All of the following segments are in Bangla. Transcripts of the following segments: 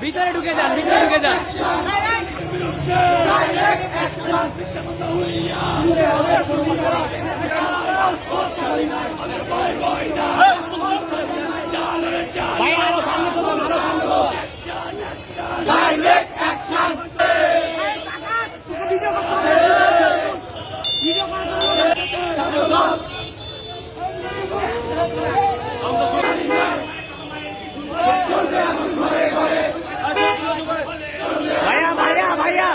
ভিতরে ঢুকে যান, ভিতরে ঢুকে যান। ভাই আরো সামনে চলো, আরো সামনে চলো। Direct action. ভাইয়া ভাইয়া ভাইয়া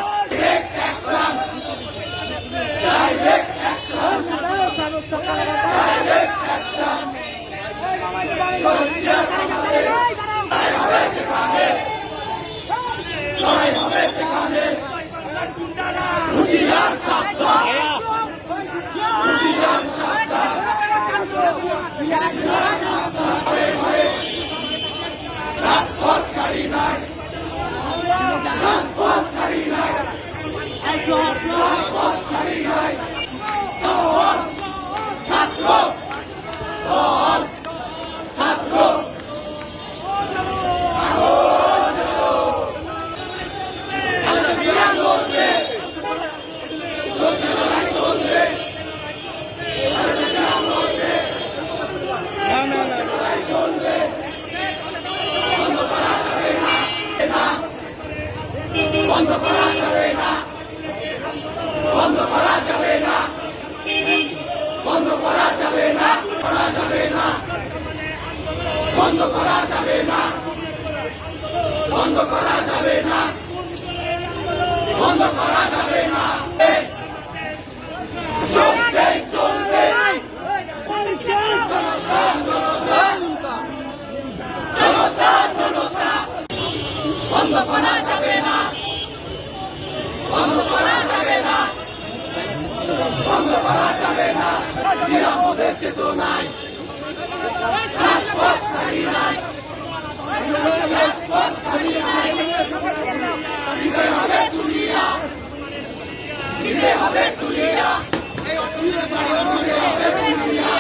হুশিয়ার সাবধান, হুশিয়ার সাবধান, রাজপথ ছাড়ি নাই, রাজপথ ছাড়ি নাই, রাজপথ ছাড়ি নাই। ছাত্র দল, ছাত্র বন্ধ করা যাবে না, বন্ধ করা যাবে না, বন্ধ করা যাবে না, করা যাবে না, বন্ধ করা যাবে না, বন্ধ করা যাবে না, বন্ধ করা যাবে না। চলবে চলবে জনতা জনতা, বন্ধ করা যাবে না, বন্ধ করা যাবে না, বন্ধ করা যাবে না। নিরাপদের চেতনায় রাজপথ ছাড়ি নাই, রাজপথ ছাড়ি নাই। দিতে হবে তুলিয়া, দিতে হবে তুলিয়া, দিতে হবে তুলিয়া।